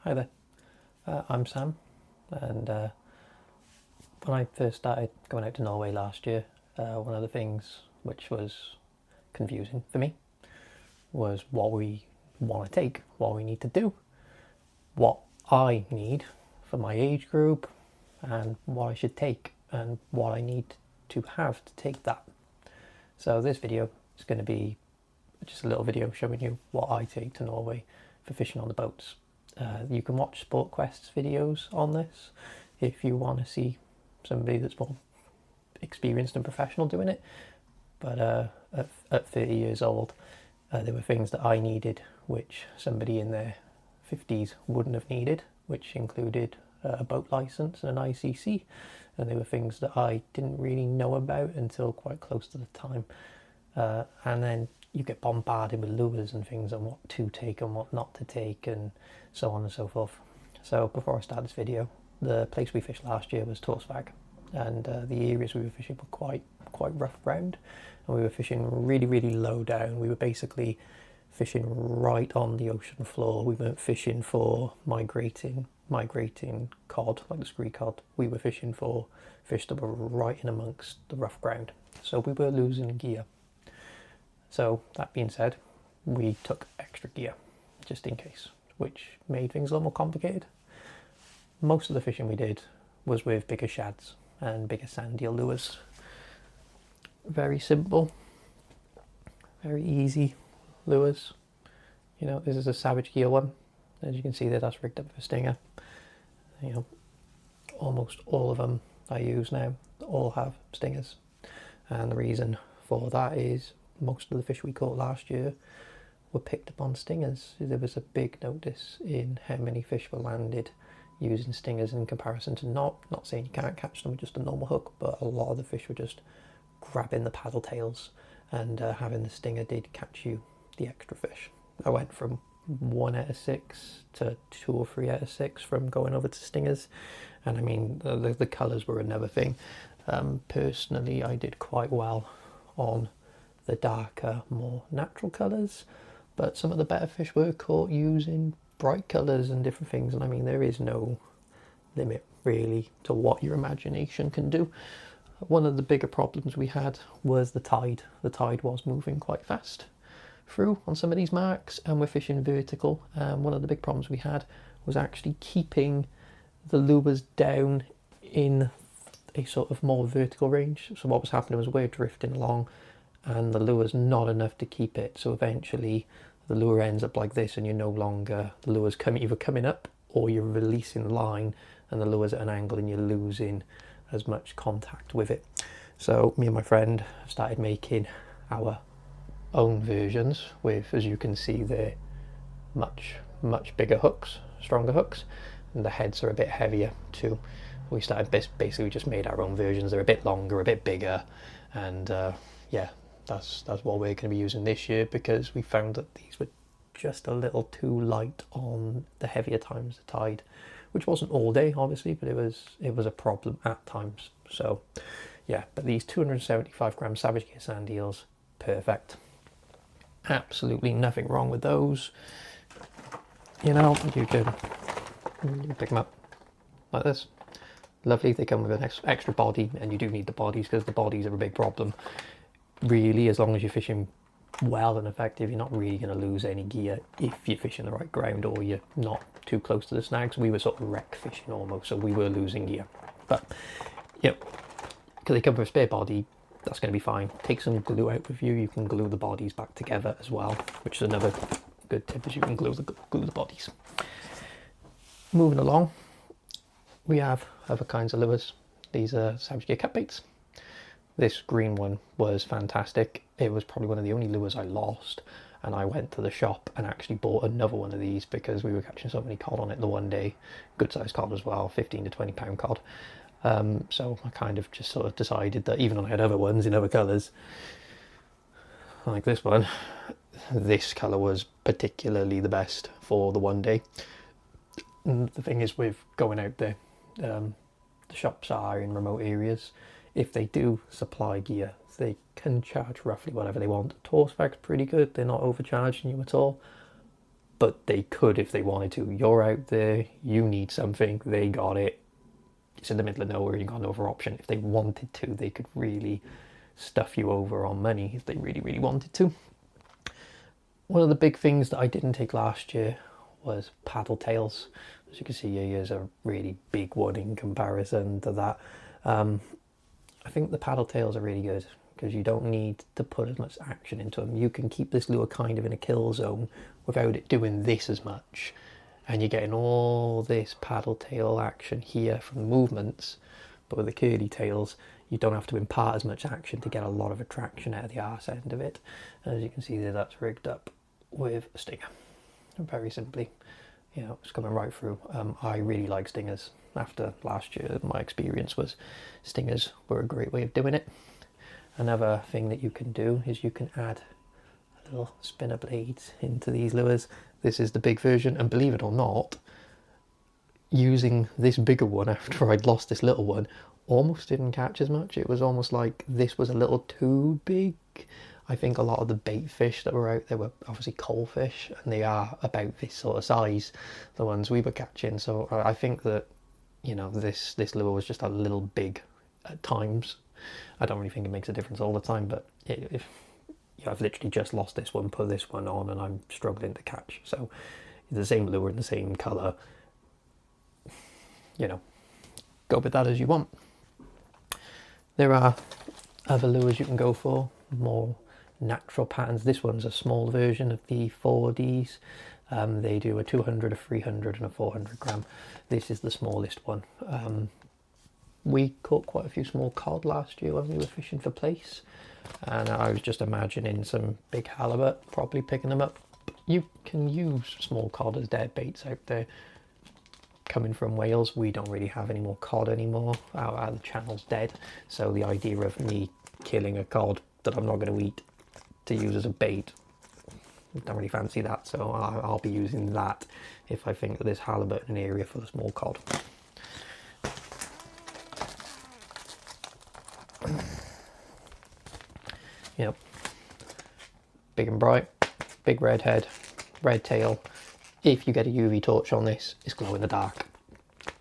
Hi there, I'm Sam, and when I first started going out to Norway last year, one of the things which was confusing for me was what we want to take, what we need to do, what I need for my age group, and what I should take, and what I need to have to take that. So this video is going to be just a little video showing you what I take to Norway for fishing on the boats. You can watch Sport Quest's videos on this if you want to see somebody that's more experienced and professional doing it. But at 30 years old, there were things that I needed which somebody in their 50s wouldn't have needed, which included a boat license and an ICC. And they were things that I didn't really know about until quite close to the time. And then you get bombarded with lures and things on what to take and what not to take and so on and so forth. So before I start this video, the place we fished last year was Torsvag, and the areas we were fishing were quite rough ground, and we were fishing really low down. We were basically fishing right on the ocean floor. We weren't fishing for migrating cod like the scree cod. We were fishing for fish that were right in amongst the rough ground, so we were losing gear. So that being said, we took extra gear just in case, which made things a little more complicated. Most of the fishing we did was with bigger shads and bigger sand eel lures. Very simple, very easy lures. You know, this is a Savage Gear one. As you can see there, that's rigged up for stinger. You know, almost all of them I use now all have stingers, and the reason for that is most of the fish we caught last year were picked up on stingers. There was a big notice in how many fish were landed using stingers in comparison to not saying you can't catch them with just a normal hook, but a lot of the fish were just grabbing the paddle tails, and having the stinger did catch you the extra fish. I went from 1 out of 6 to 2 or 3 out of 6 from going over to stingers, and I mean the colours were another thing. Personally, I did quite well on the darker, more natural colours, but some of the better fish were caught using bright colours and different things, and I mean there is no limit really to what your imagination can do. One of the bigger problems we had was the tide. The tide was moving quite fast through on some of these marks, and we're fishing vertical. One of the big problems we had was actually keeping the lures down in a sort of more vertical range. So what was happening was we're drifting along and the lure's not enough to keep it, so eventually the lure ends up like this, and you're no longer, the lure's either coming up or you're releasing line and the lure's at an angle and you're losing as much contact with it. So me and my friend started making our own versions with, as you can see there, much bigger hooks, stronger hooks, and the heads are a bit heavier too. We started basically just made our own versions. They're a bit longer, a bit bigger, and yeah, that's what we're going to be using this year, because we found that these were just a little too light on the heavier times of tide, which wasn't all day obviously, but it was a problem at times. So yeah, but these 275 gram Savage Gear sand eels, perfect. Absolutely nothing wrong with those. You know, you can pick them up like this. Lovely. They come with an extra body, and you do need the bodies because the bodies are a big problem. Really, as long as you're fishing well and effective, you're not really going to lose any gear if you're fishing the right ground or you're not too close to the snags. We were sort of wreck fishing almost, so we were losing gear. But yeah, because they come with a spare body, that's going to be fine. Take some glue out with you. You can glue the bodies back together as well, which is another good tip, is you can glue the bodies. Moving along, we have other kinds of lures. These are Savage Gear cut baits. This green one was fantastic. It was probably one of the only lures I lost, and I went to the shop and actually bought another one of these because we were catching so many cod on it the one day. Good sized cod as well, 15 to 20 pound cod. So I kind of just sort of decided that even though I had other ones in other colours, like this one, this colour was particularly the best for the one day. And the thing is with going out there, the shops are in remote areas. If they do supply gear, they can charge roughly whatever they want. Torsvag's pretty good, they're not overcharging you at all. but they could if they wanted to. You're out there, you need something, they got it. It's in the middle of nowhere, you've got no other option. If they wanted to, they could really stuff you over on money if they really, really wanted to. One of the big things that I didn't take last year was paddle tails. As you can see here, here's a really big one in comparison to that. I think the paddle tails are really good because you don't need to put as much action into them. You can keep this lure kind of in a kill zone without it doing this as much. And you're getting all this paddle tail action here from the movements. But with the curly tails, you don't have to impart as much action to get a lot of attraction out of the arse end of it. And as you can see there, that's rigged up with a stinger. Very simply, you know, it's coming right through. I really like stingers. After last year, my experience was stingers were a great way of doing it. Another thing that you can do is you can add a little spinner blades into these lures. This is the big version, and believe it or not, using this bigger one after I'd lost this little one almost didn't catch as much. It was almost like this was a little too big. I think a lot of the bait fish that were out there were obviously coal fish, and they are about this sort of size, the ones we were catching. So I think that, you know, this lure was just a little big at times. I don't really think it makes a difference all the time, but if you know, I've literally just lost this one, put this one on, and I'm struggling to catch. So the same lure in the same colour, you know, go with that as you want. There are other lures you can go for, more natural patterns. This one's a small version of the 4Ds. They do a 200, a 300 and a 400 gram. This is the smallest one. We caught quite a few small cod last year when we were fishing for place, and I was just imagining some big halibut probably picking them up. You can use small cod as dead baits out there. Coming from Wales, we don't really have any more cod anymore. Our the channel's dead, so the idea of me killing a cod that I'm not going to eat to use as a bait, I don't really fancy that, so I'll be using that if I think that there's halibut in an area for the small cod. Yep, big and bright, big red head, red tail. If you get a UV torch on this, it's glow in the dark.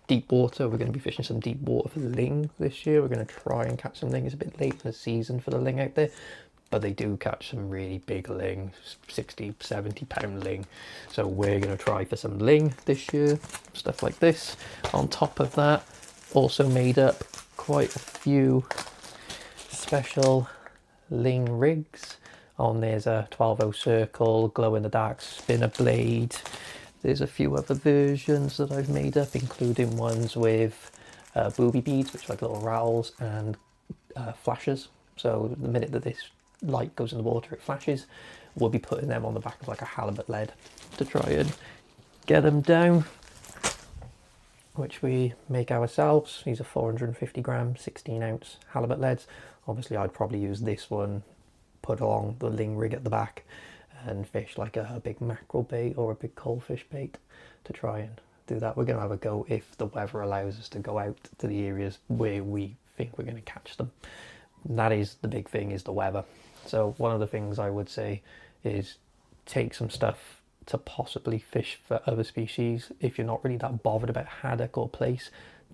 Deep water, we're going to be fishing some deep water for the ling this year. We're going to try and catch some ling. It's a bit late in the season for the ling out there, but they do catch some really big ling, 60, 70 pound ling. So we're going to try for some ling this year, stuff like this. On top of that, also made up quite a few special ling rigs. There's a 12-0 circle, glow in the dark spinner blade. There's a few other versions that I've made up, including ones with booby beads, which are like little rattles, and flashes. So the minute that this light goes in the water, it flashes. We'll be putting them on the back of like a halibut lead to try and get them down, which we make ourselves. These are 450 gram, 16 ounce halibut leads. Obviously I'd probably use this one, put along the ling rig at the back, and fish like a big mackerel bait or a big coalfish bait to try and do that. We're going to have a go if the weather allows us to go out to the areas where we think we're going to catch them. And that is the big thing, is the weather. So one of the things I would say is take some stuff to possibly fish for other species. If you're not really that bothered about haddock or plaice,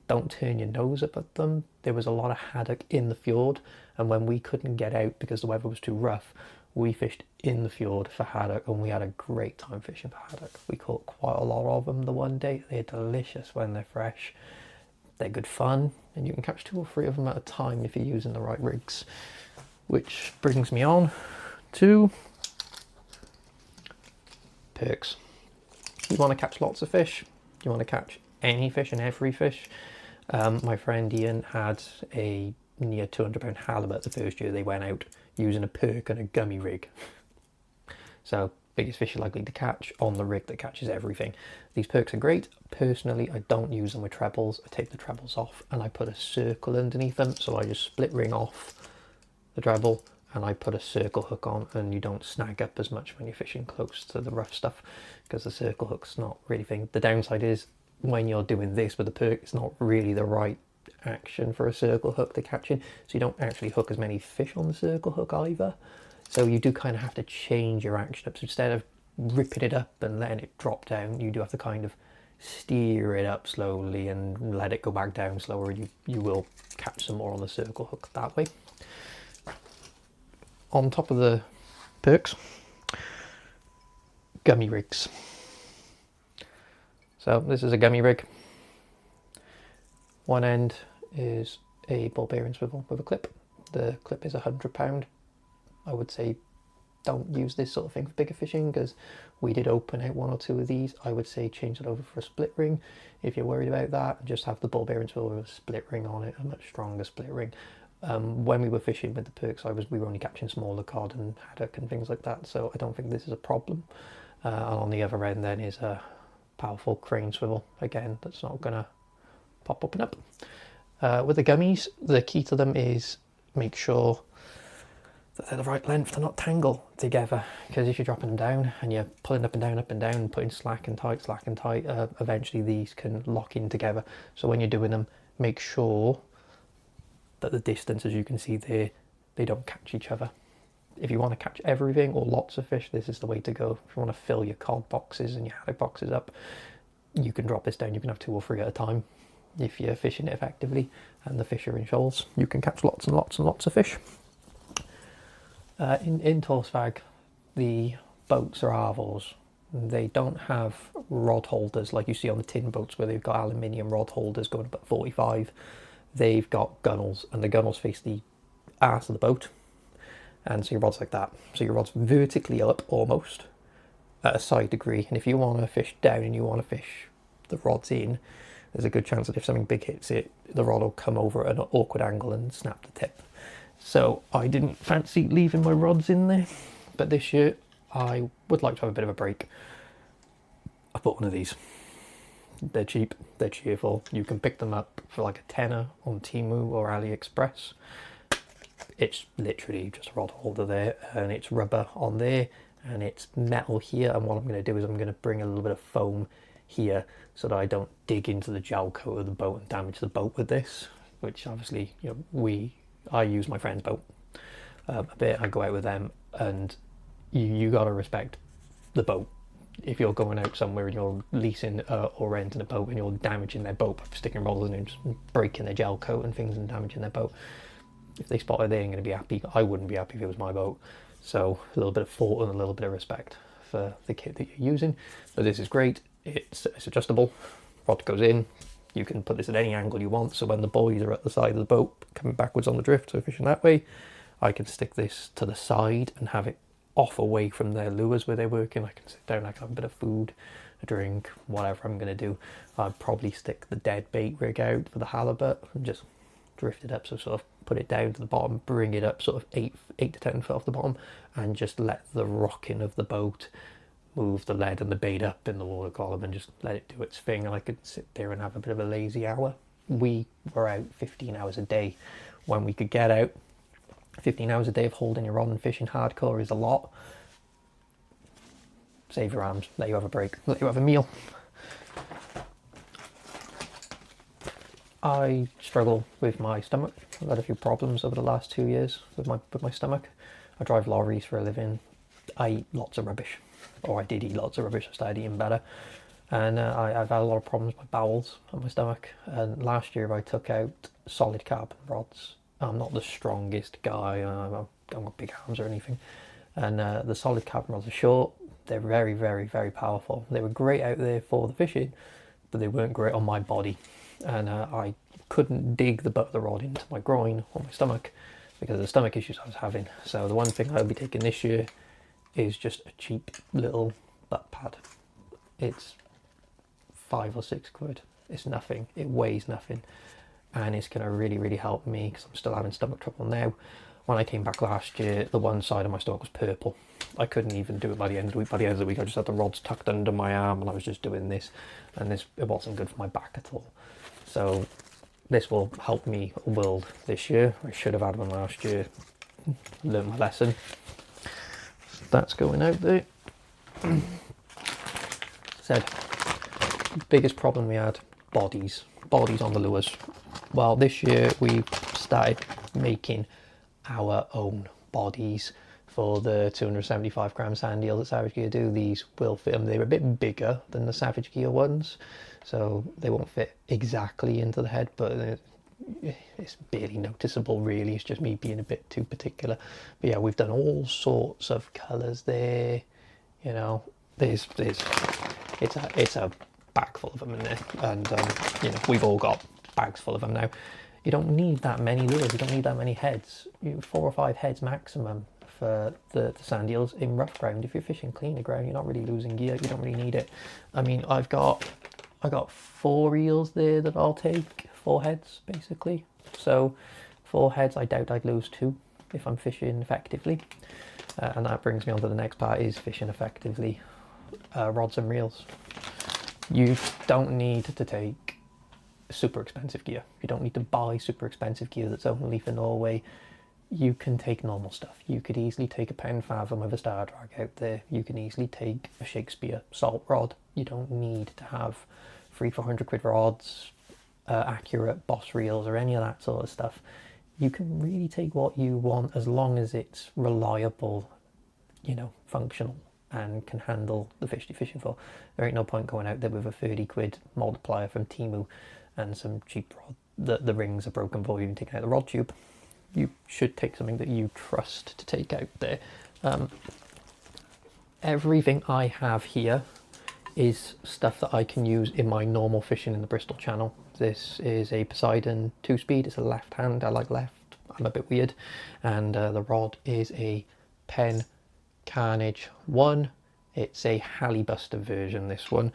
don't turn your nose up at them. There was a lot of haddock in the fjord, and when we couldn't get out because the weather was too rough, we fished in the fjord for haddock, and we had a great time fishing for haddock. We caught quite a lot of them the one day. They're delicious when they're fresh. They're good fun, and you can catch 2 or 3 of them at a time if you're using the right rigs. Which brings me on to perks. You want to catch lots of fish, you want to catch any fish and every fish. My friend Ian had a near 200 pound halibut the first year they went out using a perk and a gummy rig. So biggest fish you're likely to catch on the rig that catches everything. These perks are great. Personally, I don't use them with trebles. I take the trebles off and I put a circle underneath them. So I just split ring off the treble and I put a circle hook on, and you don't snag up as much when you're fishing close to the rough stuff because the circle hook's not really thing. The downside is when you're doing this with the perk, it's not really the right action for a circle hook to catch in, so you don't actually hook as many fish on the circle hook either. So you do kind of have to change your action up. So instead of ripping it up and letting it drop down. You do have to kind of steer it up slowly and let it go back down slower. You will catch some more on the circle hook that way. On top of the perks, gummy rigs. So this is a gummy rig. One end is a ball bearing swivel with a clip. The clip is £100. I would say don't use this sort of thing for bigger fishing, because we did open out 1 or 2 of these. I would say change it over for a split ring if you're worried about that. Just have the ball bearing swivel with a split ring on it, a much stronger split ring. When we were fishing with the perks, we were only catching smaller cod and haddock and things like that, so I don't think this is a problem. And on the other end then is a powerful crane swivel, again, that's not going to pop up and up. With the gummies, the key to them is make sure that they're the right length to not tangle together, because if you're dropping them down and you're pulling up and down and putting slack and tight, eventually these can lock in together. So when you're doing them, make sure that the distance, as you can see there, they don't catch each other. If you want to catch everything or lots of fish, this is the way to go. If you want to fill your cod boxes and your haddock boxes up, you can drop this down. You can have 2 or 3 at a time. If you're fishing it effectively and the fish are in shoals, you can catch lots and lots and lots of fish. In Torsvag, the boats are Arvors. They don't have rod holders like you see on the tin boats where they've got aluminium rod holders going up at 45. They've got gunnels, and the gunnels face the arse of the boat, and so your rod's like that. So your rod's vertically up almost at a side degree, and if you want to fish down and you want to fish the rod's in, there's a good chance that if something big hits it, the rod will come over at an awkward angle and snap the tip. So I didn't fancy leaving my rods in there, but this year I would like to have a bit of a break. I bought one of these. They're cheap, they're cheerful. You can pick them up for like a tenner on Temu or AliExpress. It's literally just a rod holder there, and it's rubber on there, and it's metal here. And what I'm going to do is I'm going to bring a little bit of foam here so that I don't dig into the gel coat of the boat and damage the boat with this, which obviously, you know, I use my friend's boat a bit. I go out with them, and you got to respect the boat. If you're going out somewhere and you're leasing or renting a boat and you're damaging their boat by sticking rollers in and just breaking their gel coat and things and damaging their boat, if they spot it, they ain't going to be happy. I wouldn't be happy if it was my boat. So a little bit of thought and a little bit of respect for the kit that you're using. But this is great. It's adjustable. Rod goes in. You can put this at any angle you want. So when the boys are at the side of the boat coming backwards on the drift, so fishing that way, I can stick this to the side and have it off away from their lures where they're working. I can sit down, I can have a bit of food, a drink, whatever I'm going to do. I'd probably stick the dead bait rig out for the halibut and just drift it up, so sort of put it down to the bottom, bring it up sort of 8 to 10 foot off the bottom, and just let the rocking of the boat move the lead and the bait up in the water column and just let it do its thing, and I could sit there and have a bit of a lazy hour. We were out 15 hours a day when we could get out. 15 hours a day of holding your rod and fishing hardcore is a lot. Save your arms, let you have a break, let you have a meal. I struggle with my stomach. I've had a few problems over the last 2 years with my stomach. I drive lorries for a living. I eat lots of rubbish, or I did eat lots of rubbish. I started eating better, and I've had a lot of problems with my bowels and my stomach. And last year I took out solid carbon rods. I'm not the strongest guy. I haven't got big arms or anything, and the solid carbon rods are short. They're very, very, very powerful. They were great out there for the fishing, but they weren't great on my body. And I couldn't dig the butt of the rod into my groin or my stomach because of the stomach issues I was having. So the one thing I'll be taking this year is just a cheap little butt pad. It's 5 or 6 quid. It's nothing. It weighs nothing, and it's going to really, really help me because I'm still having stomach trouble now. When I came back last year, the one side of my stomach was purple. I couldn't even do it by the end of the week. By the end of the week, I just had the rods tucked under my arm and I was just doing this, and it wasn't good for my back at all. So this will help me a world this year. I should have had one last year. Learned my lesson. So that's going out there. Said, biggest problem we had, bodies on the lures. Well, this year we started making our own bodies for the 275 gram sand eels that Savage Gear do. These will fit them. They're a bit bigger than the Savage Gear ones, so they won't fit exactly into the head, but it's barely noticeable really. It's just me being a bit too particular. But yeah, we've done all sorts of colours there. You know, it's a bag full of them in there, and you know, we've all got bags full of them now. You don't need that many lures. You don't need that many heads. 4 or 5 heads maximum for the sand eels in rough ground. If you're fishing cleaner ground, you're not really losing gear. You don't really need it. I mean, I got 4 eels there that I'll take. 4 heads basically. So 4 heads, I doubt I'd lose 2 if I'm fishing effectively. And that brings me on to the next part, is fishing effectively. Rods and reels. You don't need to take super expensive gear. You don't need to buy super expensive gear that's only for Norway. You can take normal stuff. You could easily take a pound fathom with a star drag out there. You can easily take a Shakespeare salt rod. You don't need to have 300-400 quid rods, accurate boss reels or any of that sort of stuff. You can really take what you want as long as it's reliable, you know, functional, and can handle the fish you're fishing for. There ain't no point going out there with a 30 quid multiplier from Temu and some cheap rod. The rings are broken before you even taking out the rod tube. You should take something that you trust to take out there. Everything I have here is stuff that I can use in my normal fishing in the Bristol Channel. This is a Poseidon 2-speed. It's a left hand. I like left. I'm a bit weird. And the rod is a Penn Carnage 1. It's a Hallibuster version, this one.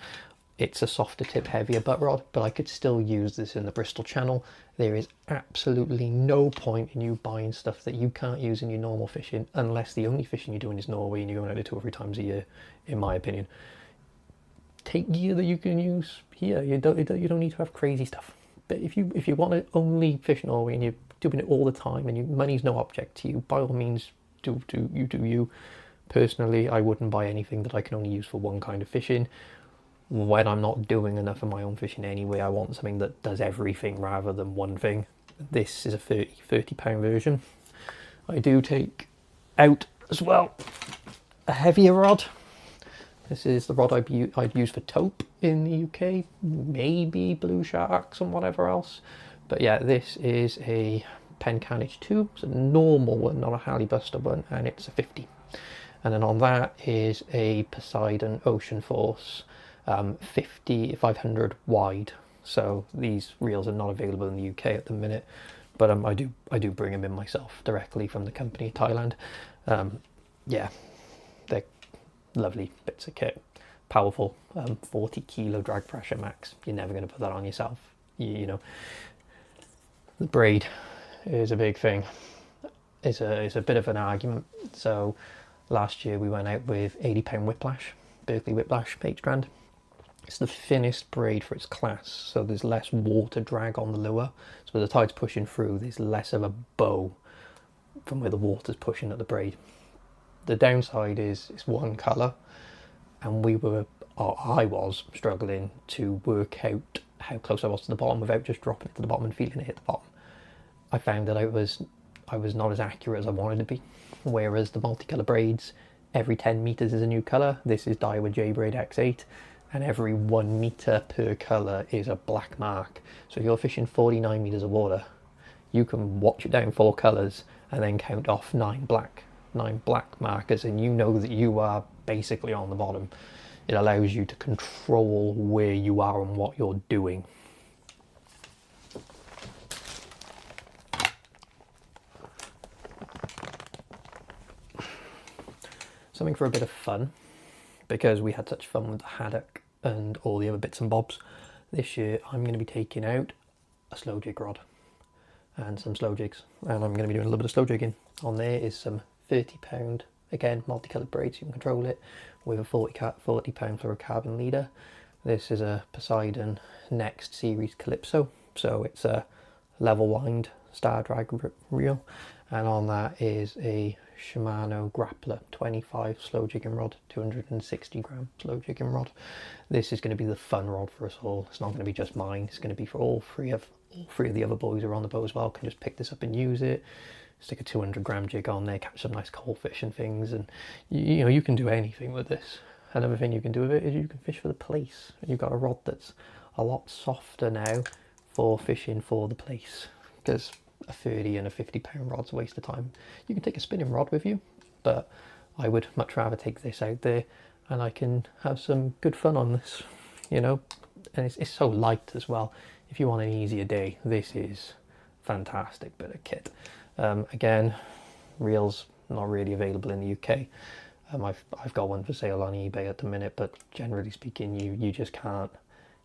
It's a softer tip, heavier butt rod, but I could still use this in the Bristol Channel. There is absolutely no point in you buying stuff that you can't use in your normal fishing, unless the only fishing you're doing is Norway and you're going out there 2 or 3 times a year, in my opinion. Take gear that you can use here. You don't need to have crazy stuff. But if you want to only fish Norway and you're doing it all the time and money's no object to you, by all means do you. Personally, I wouldn't buy anything that I can only use for one kind of fishing. When I'm not doing enough of my own fishing anyway, I want something that does everything rather than one thing. This is a 30 pound version. I do take out as well a heavier rod. This is the rod I'd use for taupe in the UK, maybe blue sharks and whatever else. But yeah, this is a Penn Carnage 2. It's a normal one, not a Hallibuster one, and it's a 50. And then on that is a Poseidon Ocean Force 500 wide. So these reels are not available in the UK at the minute, but I do bring them in myself directly from the company in Thailand. Yeah, they're lovely bits of kit, powerful, 40 kilo drag pressure max. You're never going to put that on yourself. You know, the braid is a big thing. It's a bit of an argument. So last year we went out with 80 pound whiplash, Berkeley whiplash 8 strand. It's the thinnest braid for its class, so there's less water drag on the lure. So when the tide's pushing through, there's less of a bow from where the water's pushing at the braid. The downside is it's one colour, and I was struggling to work out how close I was to the bottom without just dropping it to the bottom and feeling it hit the bottom. I found that I was not as accurate as I wanted to be. Whereas the multicolour braids, every 10 metres is a new colour. This is Daiwa J-Braid X8, and every 1 metre per colour is a black mark. So if you're fishing 49 metres of water, you can watch it down 4 colours and then count off 9 black markers, and you know that you are basically on the bottom. It allows you to control where you are and what you're doing. Something for a bit of fun, because we had such fun with the haddock and all the other bits and bobs. This year I'm going to be taking out a slow jig rod and some slow jigs, and I'm going to be doing a little bit of slow jigging. On there is some 30 pound, again, multicoloured braids, so you can control it, with a 40 pound fluorocarbon leader. This is a Poseidon Next Series Calypso, so it's a level wind star drag reel, and on that is a Shimano Grappler 25 slow jigging rod, 260 gram slow jigging rod. This is going to be the fun rod for us all. It's not going to be just mine, it's going to be for all three of the other boys who are on the boat as well. Can just pick this up and use it. stick a 200-gram jig on there, catch some nice coalfish and things, and you know, you can do anything with this. Another thing you can do with it is you can fish for the place. You've got a rod that's a lot softer now for fishing for the place, because a 30 and a 50-pound rod's a waste of time. You can take a spinning rod with you, but I would much rather take this out there and I can have some good fun on this, you know. And it's so light as well. If you want an easier day, this is fantastic bit of kit. Again, reels not really available in the UK. I've got one for sale on eBay at the minute, but generally speaking, you just can't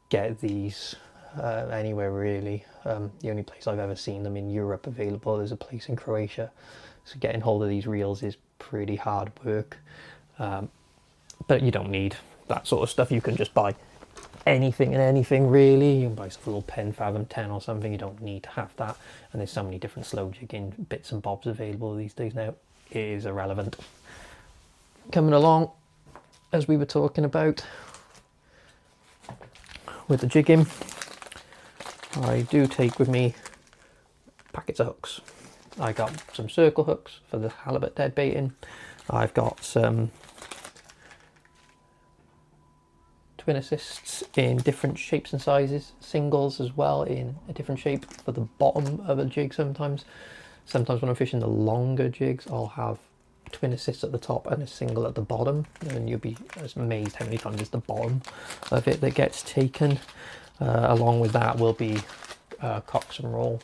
get these anywhere really. The only place I've ever seen them in Europe available is a place in Croatia. So getting hold of these reels is pretty hard work. But you don't need that sort of stuff. You can just buy anything and anything really. You can buy a little Pen Fathom 10 or something. You don't need to have that. And there's so many different slow jigging bits and bobs available these days now. It is irrelevant. Coming along, as we were talking about with the jigging, I do take with me packets of hooks. I got some circle hooks for the halibut dead baiting. I've got some twin assists in different shapes and sizes, singles as well in a different shape for the bottom of a jig sometimes. Sometimes when I'm fishing the longer jigs, I'll have twin assists at the top and a single at the bottom, and you'll be amazed how many times it's the bottom of it that gets taken. Along with that will be Cox and Roll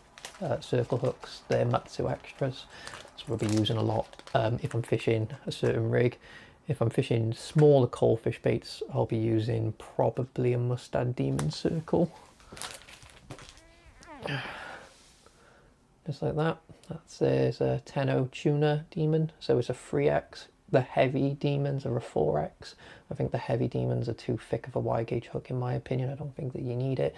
circle hooks. They're Matsu extras, so we'll be using a lot if I'm fishing a certain rig. If I'm fishing smaller coalfish baits, I'll be using probably a Mustad Demon circle. Just like that. There's a 10-0 tuna demon, so it's a 3x. The heavy demons are a 4x. I think the heavy demons are too thick of a wide gauge hook in my opinion. I don't think that you need it.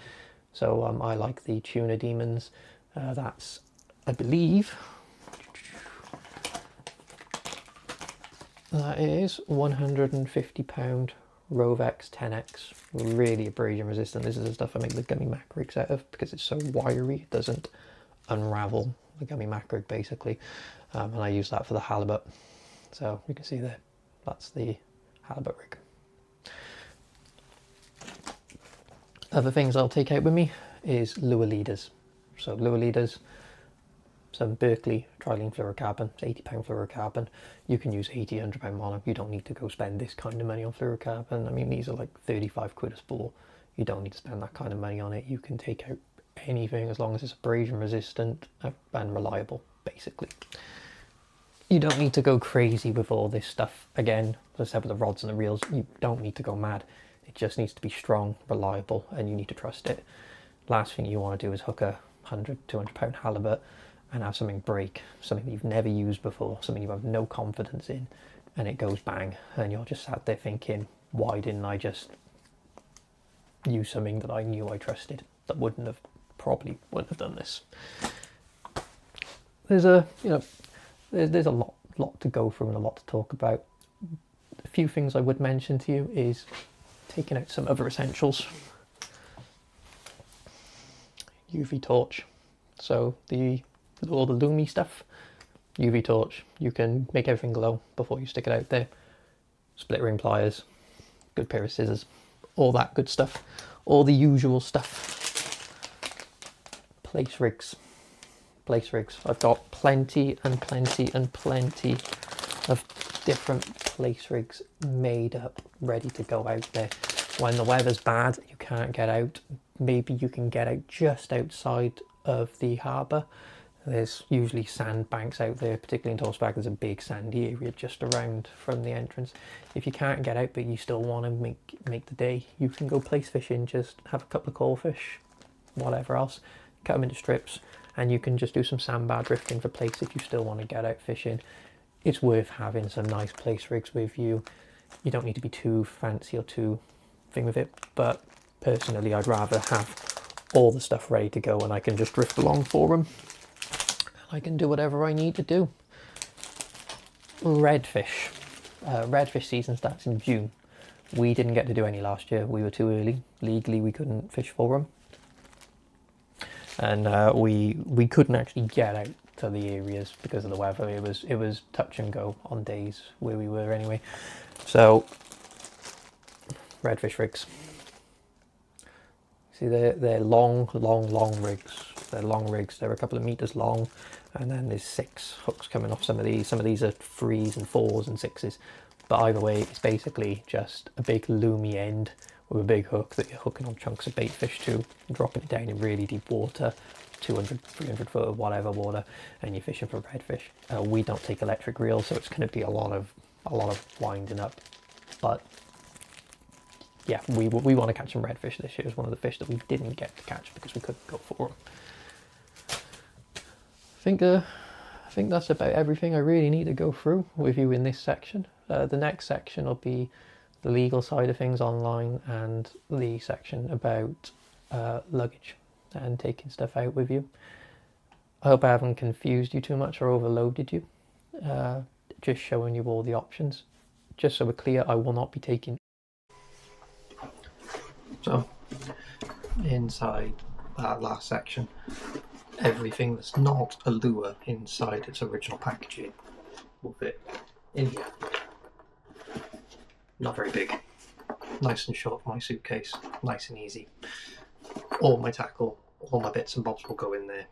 So I like the tuna demons. That's, I believe, that is 150 pound Rovex 10x. Really abrasion resistant. This is the stuff I make the gummy mac rigs out of because it's so wiry. It doesn't unravel the gummy mac rig basically. And I use that for the halibut. So you can see there, that's the halibut rig. Other things I'll take out with me is lure leaders. So lure leaders, some Berkeley trilene fluorocarbon, it's 80 pound fluorocarbon. You can use 80, 100 pound mono. You don't need to go spend this kind of money on fluorocarbon. I mean, these are like 35 quid a spool. You don't need to spend that kind of money on it. You can take out anything as long as it's abrasion resistant and reliable, basically. You don't need to go crazy with all this stuff. Again, as I said with the rods and the reels, you don't need to go mad. It just needs to be strong, reliable, and you need to trust it. Last thing you want to do is hook a 100, 200 pound halibut and have something break, something that you've never used before, something you have no confidence in, and it goes bang, and you're just sat there thinking, why didn't I just use something that I knew I trusted that probably wouldn't have done this. There's a, you know, there's a lot to go through and a lot to talk about. A few things I would mention to you is taking out some other essentials. UV torch. So all the Lumi stuff, UV torch. You can make everything glow before you stick it out there. Split ring pliers, good pair of scissors, all that good stuff. All the usual stuff. Place rigs. I've got plenty and plenty and plenty of different place rigs made up, ready to go out there. When the weather's bad, you can't get out. Maybe you can get out just outside of the harbour. There's usually sandbanks out there, particularly in Torsbach. There's a big sandy area just around from the entrance. If you can't get out but you still want to make the day, you can go place fishing, just have a couple of coalfish, whatever else, cut them into strips, and you can just do some sandbar drifting for place if you still want to get out fishing. It's worth having some nice place rigs with you. You don't need to be too fancy or too thing with it, but personally I'd rather have all the stuff ready to go and I can just drift along for them. I can do whatever I need to do. Redfish. Redfish season starts in June. We didn't get to do any last year. We were too early. Legally we couldn't fish for them. And we couldn't actually get out to the areas because of the weather. It was touch and go on days where we were anyway. So redfish rigs. See, they're long rigs. They're long rigs. They're a couple of meters long, and then there's 6 hooks coming off some of these. Some of these are 3s and 4s and 6s, but either way, it's basically just a big loomy end with a big hook that you're hooking on chunks of bait fish to, dropping it down in really deep water, 200, 300 foot of whatever water, and you're fishing for redfish. We don't take electric reels, so it's going to be a lot of winding up, but yeah, we want to catch some redfish this year. It's one of the fish that we didn't get to catch because we couldn't go for them. I think that's about everything I really need to go through with you in this section. The next section will be the legal side of things online, and the section about luggage and taking stuff out with you. I hope I haven't confused you too much or overloaded you. Just showing you all the options. Just so we're clear, I will not be taking. So, inside that last section, everything that's not a lure inside its original packaging will fit in here. Not very big. Nice and short for my suitcase. Nice and easy. All my tackle, all my bits and bobs will go in there.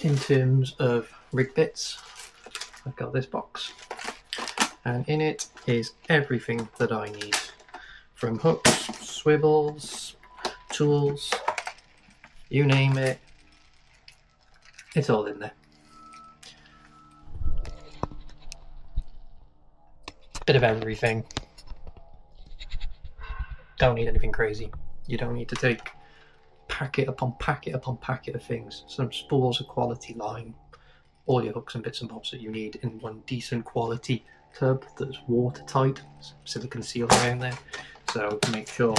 In terms of rig bits, I've got this box, and in it is everything that I need, from hooks, swivels, tools, you name it, it's all in there. Bit of everything. Don't need anything crazy. You don't need to take packet upon packet upon packet of things. Some spools of quality line, all your hooks and bits and bobs that you need in one decent quality tub that's watertight, silicone seal around there, so make sure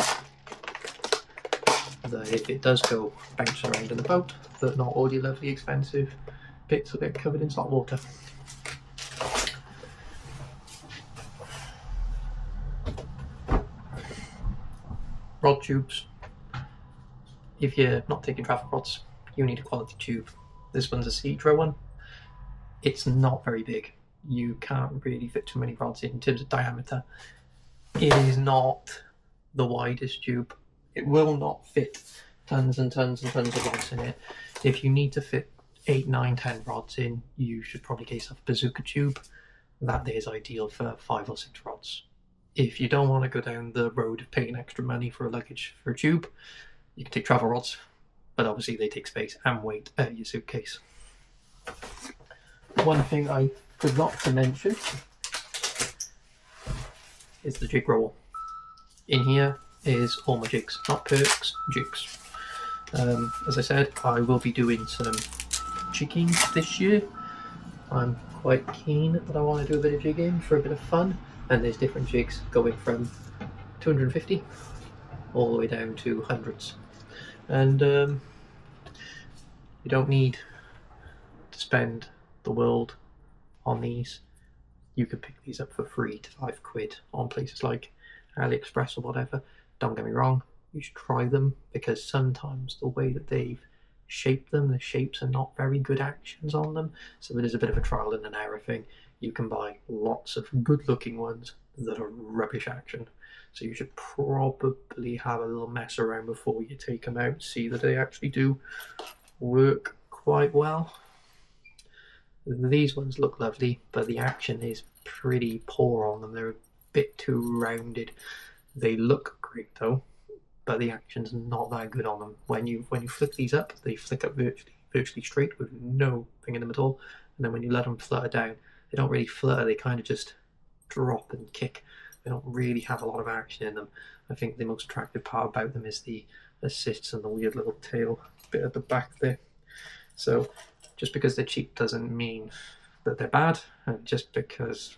that if it does go bounce around in the boat, that not all your lovely expensive bits will get covered in salt water. Rod tubes. If you're not taking travel rods, you need a quality tube. This one's a Cedro one. It's not very big. You can't really fit too many rods in terms of diameter. It is not the widest tube. It will not fit tons and tons and tons of rods in it. If you need to fit 8, 9, 10 rods in, you should probably get yourself a bazooka tube. That is ideal for 5 or 6 rods. If you don't want to go down the road of paying extra money for a luggage for a tube, you can take travel rods, but obviously they take space and weight out of your suitcase. One thing I forgot to mention is the jig roll. In here is all my jigs, not perks, jigs. As I said, I will be doing some jigging this year. I'm quite keen that I want to do a bit of jigging for a bit of fun, and there's different jigs going from 250 all the way down to hundreds. And you don't need to spend the world on these. You can pick these up for $3 to £5 on places like AliExpress or whatever. Don't get me wrong, you should try them, because sometimes the way that they've shaped them, the shapes are not very good actions on them, so it is a bit of a trial and an error thing. You can buy lots of good looking ones that are rubbish action, so you should probably have a little mess around before you take them out, see that they actually do work quite well. These ones look lovely, but the action is pretty poor on them. They're a bit too rounded. They look great though, but the action's not that good on them. When you flick these up, they flick up virtually straight with no thing in them at all. And then when you let them flutter down, they don't really flutter, they kind of just drop and kick. They don't really have a lot of action in them. I think the most attractive part about them is the assists and the weird little tail bit at the back there. So just because they're cheap doesn't mean that they're bad, and just because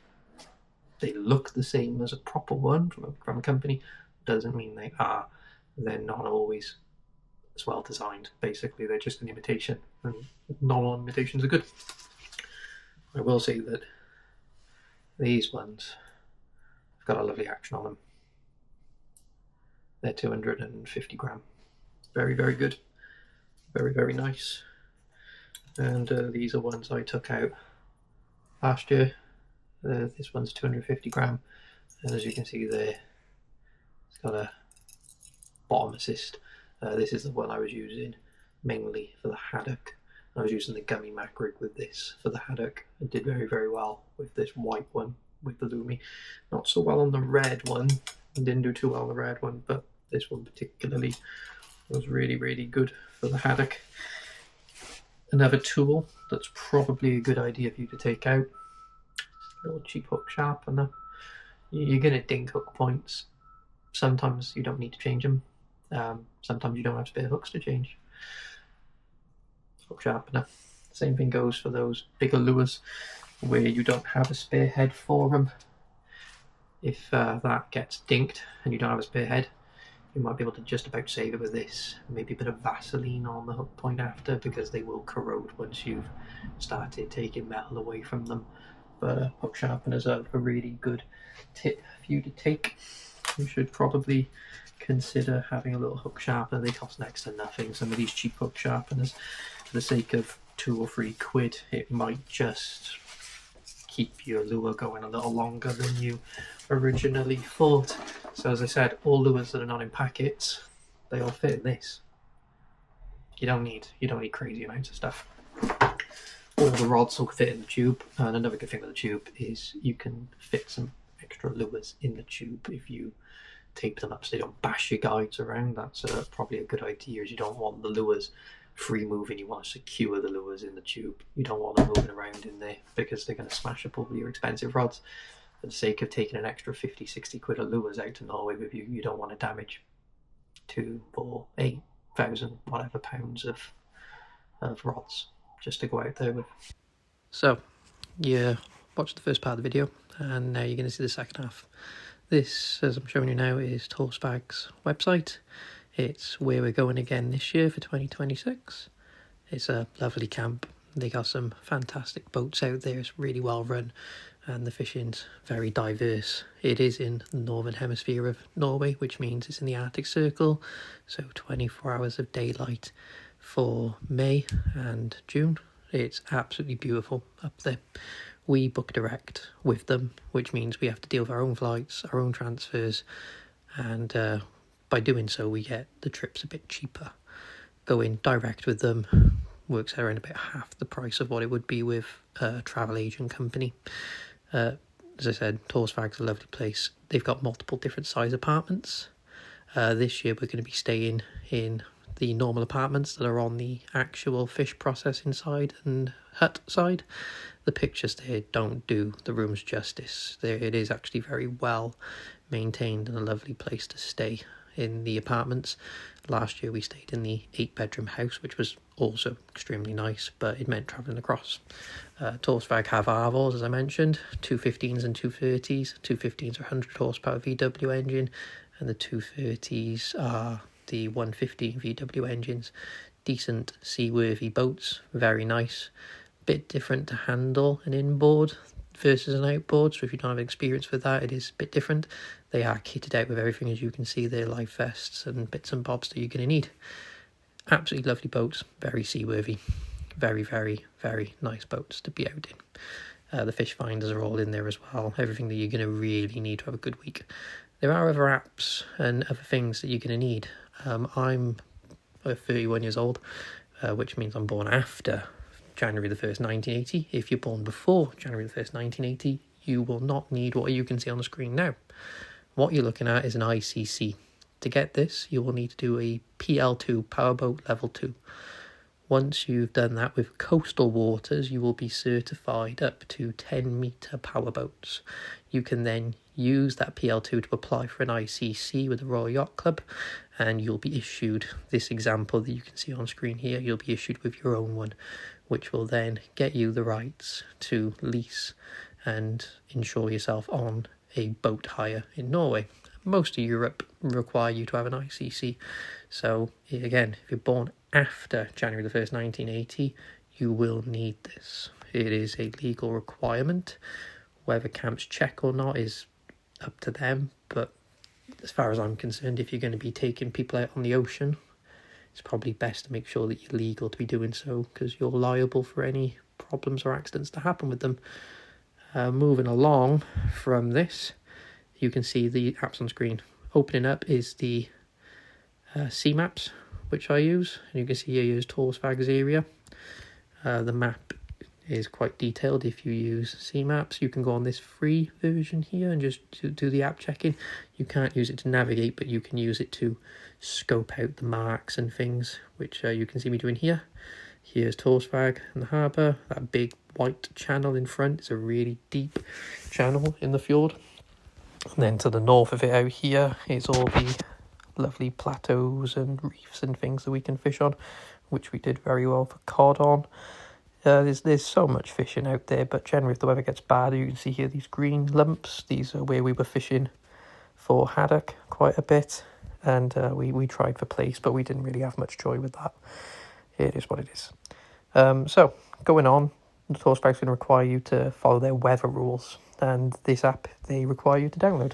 they look the same as a proper one from a company doesn't mean they are. They're not always as well designed. Basically, they're just an imitation, and not all imitations are good. I will say that these ones have got a lovely action on them. They're 250 gram. Very, very good. Very, very nice. and these are ones I took out last year. This one's 250 gram, and as you can see there, it's got a bottom assist. This is the one I was using mainly for the haddock. I was using the gummy macro with this for the haddock. It did very, very well with this white one with the Lumi. Not so well on the red one. Didn't do too well on the red one, but this one particularly was really, really good for the haddock. Another tool that's probably a good idea for you to take out. A little cheap hook sharpener. You're going to dink hook points. Sometimes you don't need to change them. Sometimes you don't have spare hooks to change. Hook sharpener. Same thing goes for those bigger lures where you don't have a spare head for them. If that gets dinked and you don't have a spare head, you might be able to just about save it with this. Maybe a bit of Vaseline on the hook point after, because they will corrode once you've started taking metal away from them. But hook sharpeners are a really good tip for you to take. You should probably consider having a little hook sharpener. They cost next to nothing. Some of these cheap hook sharpeners, for the sake of £2 or £3, it might just keep your lure going a little longer than you originally thought. So as I said, all lures that are not in packets, they all fit in this. You don't need crazy amounts of stuff. All the rods will fit in the tube, and another good thing with the tube is you can fit some extra lures in the tube if you tape them up so they don't bash your guides around. That's probably a good idea, as you don't want the lures free moving. You want to secure the lures in the tube. You don't want them moving around in there because they're going to smash up all your expensive rods. For the sake of taking an extra 50-60 quid of lures out to Norway with you, you don't want to damage 2, 4, 8,000 whatever pounds of rods just to go out there with. So you watched the first part of the video, and now you're going to see the second half. This, as I'm showing you now, is Torsvag's website. It's where we're going again this year for 2026. It's a lovely camp. They got some fantastic boats out there. It's really well run, and the fishing's very diverse. It is in the northern hemisphere of Norway, which means it's in the Arctic Circle, so 24 hours of daylight for May and June. It's absolutely beautiful up there. We book direct with them, which means we have to deal with our own flights, our own transfers, and by doing so we get the trips a bit cheaper. Going direct with them works out around about half the price of what it would be with a travel agent company. As I said, Torsvag's a lovely place. They've got multiple different size apartments. This year we're going to be staying in the normal apartments that are on the actual fish processing side and hut side. The pictures there don't do the rooms justice. It is actually very well maintained and a lovely place to stay in the apartments. Last year we stayed in the 8-bedroom house, which was also extremely nice, but it meant travelling across. Torsvag have Arvors, as I mentioned, 215s and 230s. 215s are 100 horsepower VW engine, and the 230s are the 115 VW engines. Decent seaworthy boats, very nice. Bit different to handle an inboard versus an outboard, so if you don't have experience with that, it is a bit different. They are kitted out with everything, as you can see there, life vests and bits and bobs that you're going to need. Absolutely lovely boats, very seaworthy, very, very, very nice boats to be out in. The fish finders are all in there as well, everything that you're going to really need to have a good week. There are other apps and other things that you're going to need. I'm 31 years old, which means I'm born after January the 1st, 1980. If you're born before January the 1st, 1980, you will not need what you can see on the screen now. What you're looking at is an ICC. To get this, you will need to do a PL2, Powerboat Level 2. Once you've done that with coastal waters, you will be certified up to 10-metre powerboats. You can then use that PL2 to apply for an ICC with the Royal Yacht Club, and you'll be issued this example that you can see on screen here. You'll be issued with your own one, which will then get you the rights to lease and insure yourself on a boat hire in Norway. Most of Europe require you to have an ICC. So again, if you're born after January the 1st, 1980, you will need this. It is a legal requirement. Whether camps check or not is up to them, but as far as I'm concerned, if you're going to be taking people out on the ocean, it's probably best to make sure that you're legal to be doing so, because you're liable for any problems or accidents to happen with them. Moving along from this, you can see the apps on screen. Opening up is the C maps, which I use, and you can see I use Torsvag's area. The map is quite detailed. If you use C maps, you can go on this free version here and just do the app checking. You can't use it to navigate, but you can use it to scope out the marks and things, which you can see me doing here. Here's Torsvag and the harbour. That big white channel in front is a really deep channel in the fjord. And then to the north of it out here is all the lovely plateaus and reefs and things that we can fish on, which we did very well for cod on. There's so much fishing out there, but generally if the weather gets bad, you can see here these green lumps. These are where we were fishing for haddock quite a bit, and we tried for place, but we didn't really have much joy with that. It is what it is. So going on, the Torsvag's going to require you to follow their weather rules, and this app they require you to download.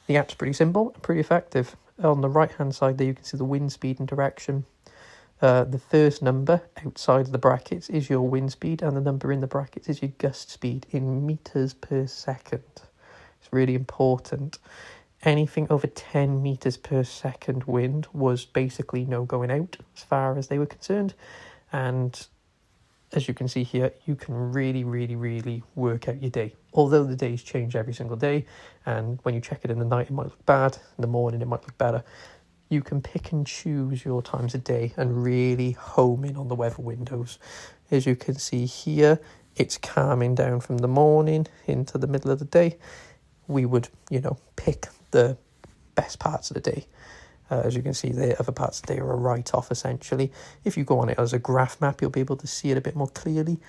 The app's pretty simple and pretty effective. On the right hand side there you can see the wind speed and direction. The first number outside of the brackets is your wind speed, and the number in the brackets is your gust speed in meters per second. It's really important. Anything over 10 meters per second wind was basically no going out as far as they were concerned. And as you can see here, you can really work out your day. Although the days change every single day, and when you check it in the night it might look bad, in the morning it might look better. You can pick and choose your times of day and really home in on the weather windows. As you can see here, it's calming down from the morning into the middle of the day. We would, pick the best parts of the day. As you can see, the other parts of the day are a write-off, essentially. If you go on it as a graph map, you'll be able to see it a bit more clearly.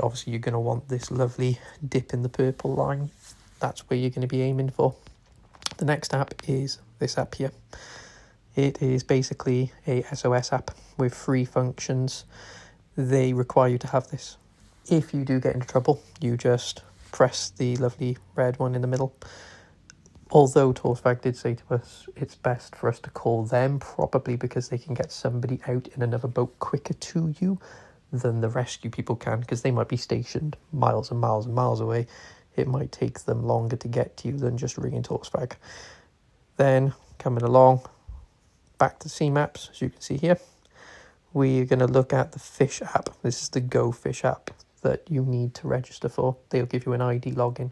Obviously, you're going to want this lovely dip in the purple line. That's where you're going to be aiming for. The next app is this app here. It is basically a SOS app with 3 functions. They require you to have this. If you do get into trouble, you just press the lovely red one in the middle. Although Torsvag did say to us it's best for us to call them, probably because they can get somebody out in another boat quicker to you than the rescue people can, because they might be stationed miles and miles and miles away. It might take them longer to get to you than just ringing Torsvag. Then, coming along, back to C maps, as you can see here, we're going to look at the fish app. This is the Go Fish app that you need to register for. They'll give you an ID login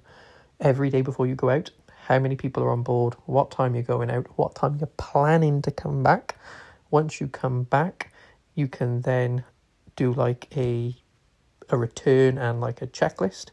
every day before you go out. How many people are on board, what time you're going out, what time you're planning to come back. Once you come back, you can then do like a return and like a checklist.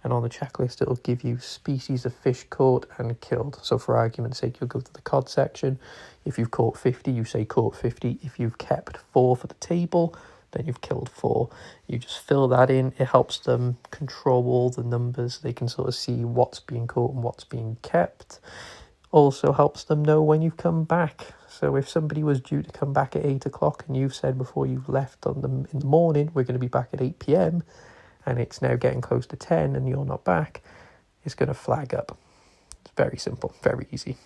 And on the checklist, it'll give you species of fish caught and killed. So for argument's sake, you'll go to the cod section. If you've caught 50, you say caught 50. If you've kept 4 for the table, then you've killed 4. You just fill that in. It helps them control all the numbers. They can sort of see what's being caught and what's being kept. Also helps them know when you've come back. So if somebody was due to come back at 8 o'clock and you've said before you've left in the morning, we're going to be back at 8 p.m, and it's now getting close to 10 and you're not back, it's going to flag up. It's very simple, very easy.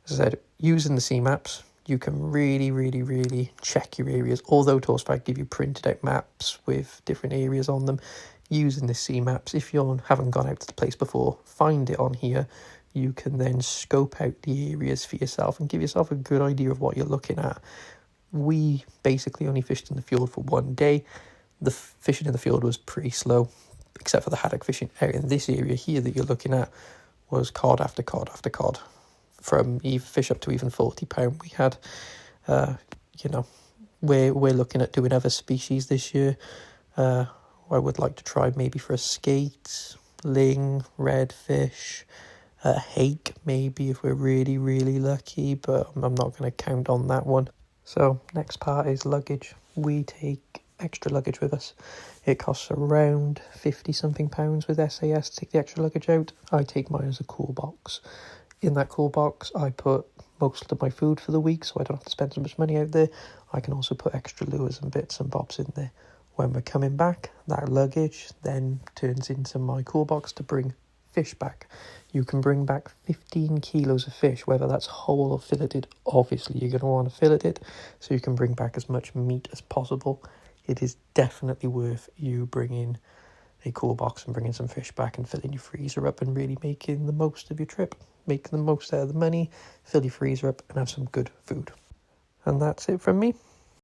As I said, using the C maps, you can really check your areas. Although Torsvag give you printed out maps with different areas on them, using the C maps, if you haven't gone out to the place before, find it on here. You can then scope out the areas for yourself and give yourself a good idea of what you're looking at. We basically only fished in the fjord for 1 day. The fishing in the fjord was pretty slow, except for the haddock fishing out in this area here that you're looking at was cod after cod after cod. From even fish up to even 40 pound we had. We're looking at doing other species this year. I would like to try maybe for a skate, ling, redfish, hake maybe if we're really lucky, but I'm not going to count on that one. So next part is luggage. We take extra luggage with us. It costs around 50 something pounds with SAS to take the extra luggage out. I take mine as a cool box. In that cool box I put most of my food for the week, so I don't have to spend so much money out there. I can also put extra lures and bits and bobs in there. When we're coming back, that luggage then turns into my cool box to bring fish back. You can bring back 15 kilos of fish, whether that's whole or filleted. Obviously, you're going to want to fillet it, so you can bring back as much meat as possible. It is definitely worth you bringing a cool box and bringing some fish back and filling your freezer up and really making the most of your trip. Make the most out of the money, fill your freezer up and have some good food. And that's it from me.